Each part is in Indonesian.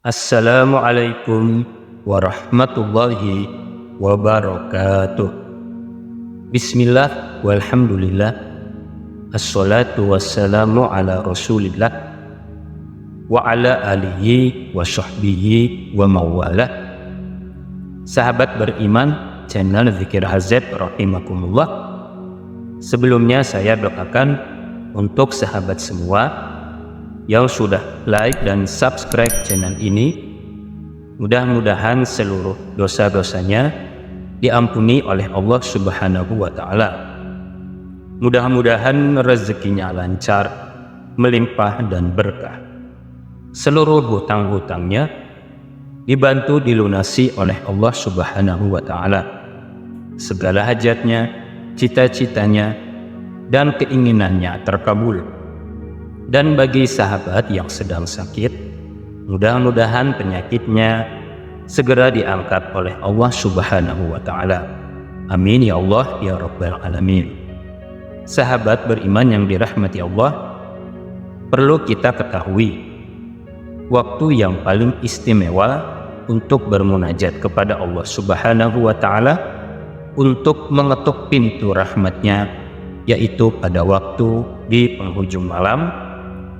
Assalamualaikum warahmatullahi wabarakatuh. Bismillah walhamdulillah. Assalatu wassalamu ala rasulillah wa ala alihi wa sahbihi wa mawalah. Sahabat beriman channel Zikir HZ rahimakumullah. Sebelumnya saya doakan untuk sahabat semua yang sudah like dan subscribe channel ini, mudah-mudahan seluruh dosa-dosanya diampuni oleh Allah Subhanahu wa Ta'ala. Mudah-mudahan rezekinya lancar, melimpah dan berkah. Seluruh hutang-hutangnya dibantu dilunasi oleh Allah Subhanahu wa Ta'ala. Segala hajatnya, cita-citanya dan keinginannya terkabul. Dan bagi sahabat yang sedang sakit, mudah-mudahan penyakitnya segera diangkat oleh Allah Subhanahu wa Ta'ala. Amin ya Allah ya Rabbal Alamin. Sahabat beriman yang dirahmati Allah, perlu kita ketahui waktu yang paling istimewa untuk bermunajat kepada Allah Subhanahu wa Ta'ala, untuk mengetuk pintu rahmatnya, yaitu pada waktu di penghujung malam,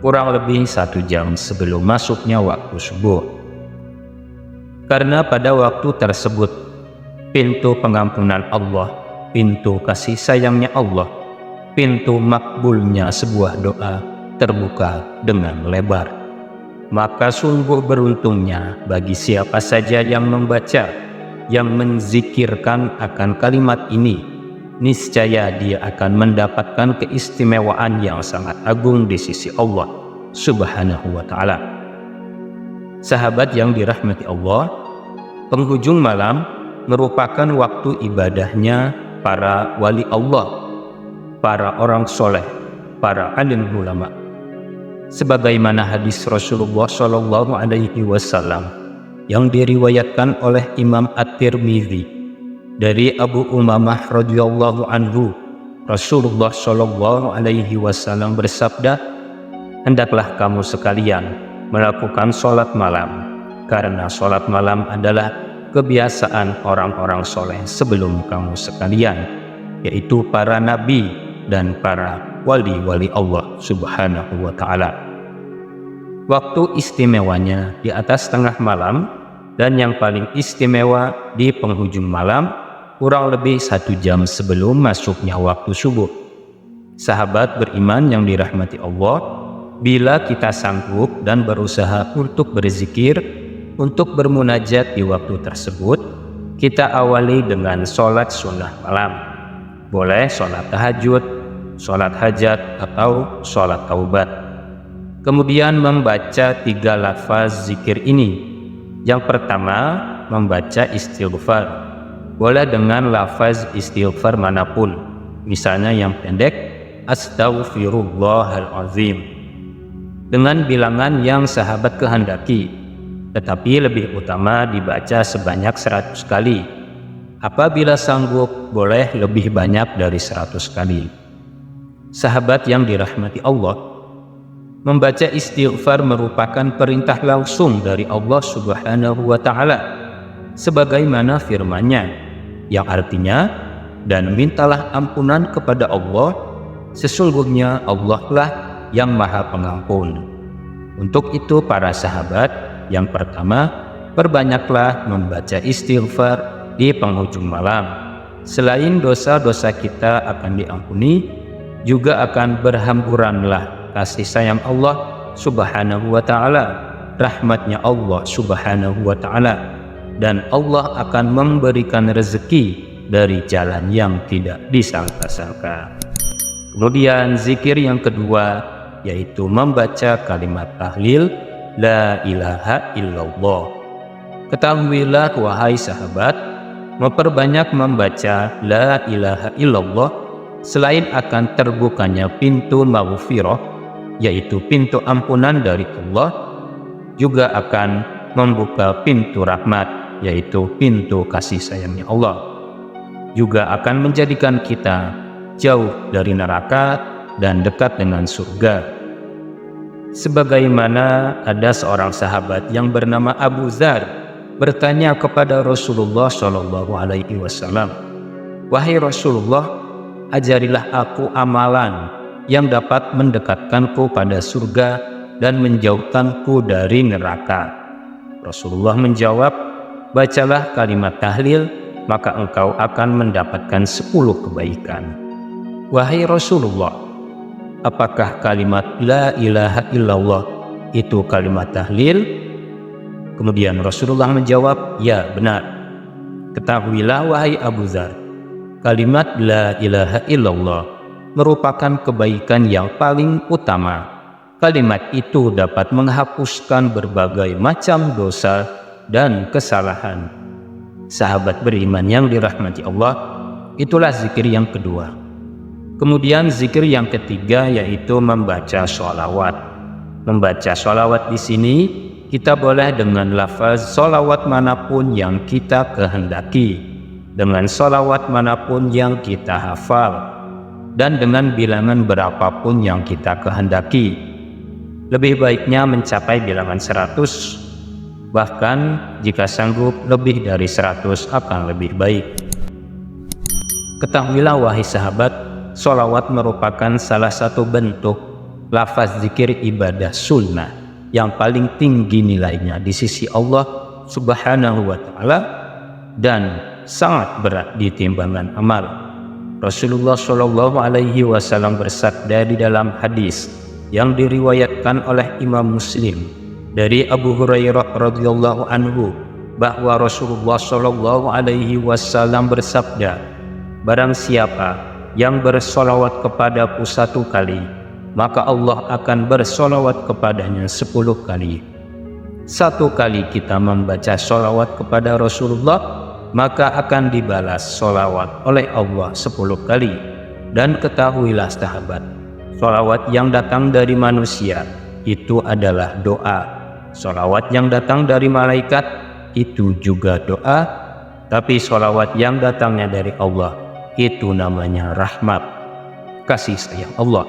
kurang lebih 1 jam sebelum masuknya waktu subuh. Karena pada waktu tersebut pintu pengampunan Allah, pintu kasih sayangnya Allah, pintu makbulnya sebuah doa terbuka dengan lebar. Maka sungguh beruntungnya bagi siapa saja yang membaca, yang menzikirkan akan kalimat ini, niscaya dia akan mendapatkan keistimewaan yang sangat agung di sisi Allah Subhanahu wa Ta'ala. Sahabat yang dirahmati Allah, penghujung malam merupakan waktu ibadahnya para wali Allah, para orang soleh, para alim ulama. Sebagaimana hadis Rasulullah Shallallahu Alaihi Wasallam yang diriwayatkan oleh Imam At-Tirmidzi dari Abu Umamah radhiyallahu anhu, Rasulullah Shallallahu Alaihi Wasallam bersabda, "Hendaklah kamu sekalian melakukan sholat malam, karena sholat malam adalah kebiasaan orang-orang soleh sebelum kamu sekalian, yaitu para nabi dan para wali-wali Allah Subhanahu wa Ta'ala." Waktu istimewanya di atas tengah malam, dan yang paling istimewa di penghujung malam, kurang lebih 1 jam sebelum masuknya waktu subuh. Sahabat beriman yang dirahmati Allah, bila kita sanggup dan berusaha untuk berzikir, untuk bermunajat di waktu tersebut, kita awali dengan sholat sunnah malam. Boleh sholat tahajud, sholat hajat, atau sholat taubat. Kemudian membaca 3 lafaz zikir ini. Yang pertama, membaca istighfar. Boleh dengan lafaz istighfar manapun, misalnya yang pendek, Astaghfirullahalazim, dengan bilangan yang sahabat kehendaki, tetapi lebih utama dibaca sebanyak 100 kali. Apabila sanggup, boleh lebih banyak dari 100 kali. Sahabat yang dirahmati Allah, membaca istighfar merupakan perintah langsung dari Allah Subhanahu wa Ta'ala, sebagaimana firman-Nya yang artinya, "Dan mintalah ampunan kepada Allah, sesungguhnya Allah lah yang Maha Pengampun." Untuk itu para sahabat, yang pertama, perbanyaklah membaca istighfar di penghujung malam. Selain dosa-dosa kita akan diampuni, juga akan berhamburanlah kasih sayang Allah Subhanahu wa Ta'ala, rahmatnya Allah Subhanahu wa Ta'ala, dan Allah akan memberikan rezeki dari jalan yang tidak disangka-sangka. Kemudian zikir yang kedua, yaitu membaca kalimat tahlil La ilaha illallah. Ketahuilah wahai sahabat, memperbanyak membaca La ilaha illallah, selain akan terbukanya pintu maghfirah, yaitu pintu ampunan dari Allah, juga akan membuka pintu rahmat, yaitu pintu kasih sayangnya Allah. Juga akan menjadikan kita jauh dari neraka dan dekat dengan surga. Sebagaimana ada seorang sahabat yang bernama Abu Dzar bertanya kepada Rasulullah SAW, "Wahai Rasulullah, ajarilah aku amalan yang dapat mendekatkanku pada surga dan menjauhkanku dari neraka." Rasulullah menjawab, "Bacalah kalimat tahlil, maka engkau akan mendapatkan 10 kebaikan." Wahai Rasulullah, apakah kalimat la ilaha illallah itu kalimat tahlil? Kemudian Rasulullah menjawab, "Ya, benar." Ketahuilah wahai Abu Dzar, kalimat la ilaha illallah merupakan kebaikan yang paling utama. Kalimat itu dapat menghapuskan berbagai macam dosa dan kesalahan. Sahabat beriman yang dirahmati Allah, itulah zikir yang kedua. Kemudian zikir yang ketiga yaitu membaca sholawat. Membaca sholawat di sini kita boleh dengan lafaz sholawat manapun yang kita kehendaki, dengan sholawat manapun yang kita hafal, dan dengan bilangan berapapun yang kita kehendaki. Lebih baiknya mencapai bilangan 100, bahkan jika sanggup lebih dari 100 akan lebih baik. Ketahuilah wahai sahabat, sholawat merupakan salah satu bentuk lafaz zikir ibadah sunnah yang paling tinggi nilainya di sisi Allah Subhanahu wa Ta'ala dan sangat berat di timbangan amal. Rasulullah SAW bersabda di dalam hadis yang diriwayatkan oleh Imam Muslim dari Abu Hurairah radhiyallahu anhu bahwa Rasulullah SAW bersabda, "Barang siapa yang bersolawat kepadaku 1 kali, maka Allah akan bersolawat kepadanya 10 kali. 1 kali kita membaca solawat kepada Rasulullah, maka akan dibalas solawat oleh Allah 10 kali. Dan ketahuilah sahabat, solawat yang datang dari manusia itu adalah doa. Solawat yang datang dari malaikat itu juga doa, tapi solawat yang datangnya dari Allah itu namanya rahmat, kasih sayang Allah.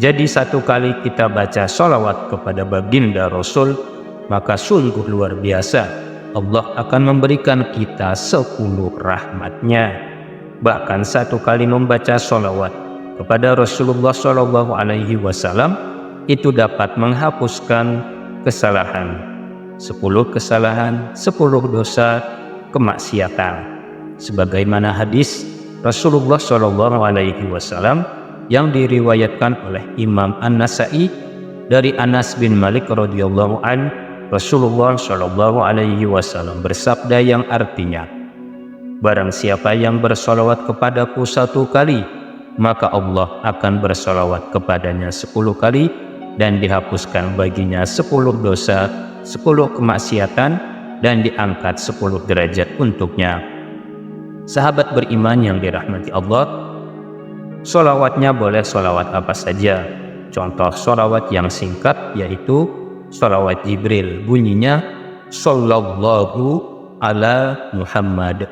Jadi 1 kali kita baca sholawat kepada baginda Rasul, maka sungguh luar biasa. Allah akan memberikan kita 10 rahmatnya. Bahkan 1 kali membaca sholawat kepada Rasulullah SAW itu dapat menghapuskan kesalahan. 10 kesalahan, 10 dosa, kemaksiatan. Sebagaimana hadis Rasulullah SAW yang diriwayatkan oleh Imam An-Nasa'i dari Anas bin Malik radhiyallahu an, Rasulullah SAW bersabda yang artinya, "Barang siapa yang bersolawat kepadaku 1 kali, maka Allah akan bersolawat kepadanya 10 kali dan dihapuskan baginya 10 dosa, 10 kemaksiatan, dan diangkat 10 derajat untuknya." Sahabat beriman yang dirahmati Allah, sholawatnya boleh sholawat apa saja. Contoh sholawat yang singkat yaitu sholawat Jibril, bunyinya Sallallahu ala Muhammad.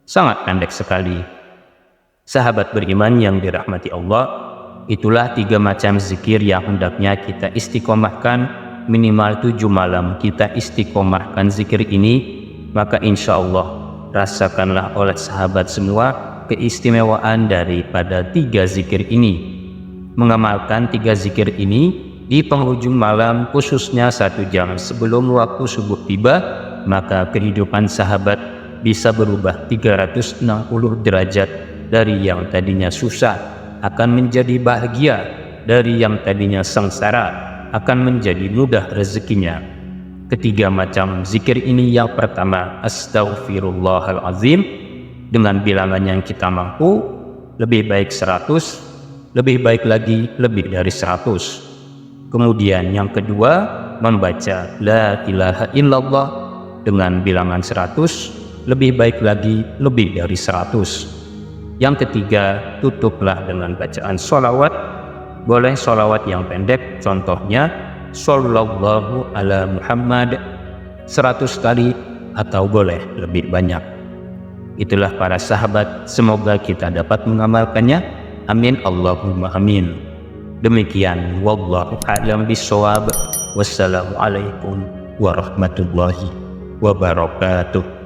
Sangat pendek sekali. Sahabat beriman yang dirahmati Allah, itulah 3 macam zikir yang hendaknya kita istiqomahkan. Minimal 7 malam kita istiqomahkan zikir ini, maka insya Allah rasakanlah oleh sahabat semua keistimewaan daripada 3 zikir ini. Mengamalkan 3 zikir ini di penghujung malam, khususnya 1 jam sebelum waktu subuh tiba, maka kehidupan sahabat bisa berubah 360 derajat. Dari yang tadinya susah akan menjadi bahagia, dari yang tadinya sengsara akan menjadi mudah rezekinya. Ketiga macam zikir ini, yang pertama Astaghfirullahalazim dengan bilangan yang kita mampu, lebih baik 100, lebih baik lagi lebih dari 100. Kemudian yang kedua membaca La ilaha illallah dengan bilangan 100, lebih baik lagi lebih dari 100. Yang ketiga, tutuplah dengan bacaan sholawat. Boleh sholawat yang pendek, contohnya Sallallahu ala Muhammad 100 kali, atau boleh lebih banyak. Itulah para sahabat, semoga kita dapat mengamalkannya. Amin Allahumma amin. Demikian, wallahu a'lam bishawab. Wassalamualaikum warahmatullahi wabarakatuh.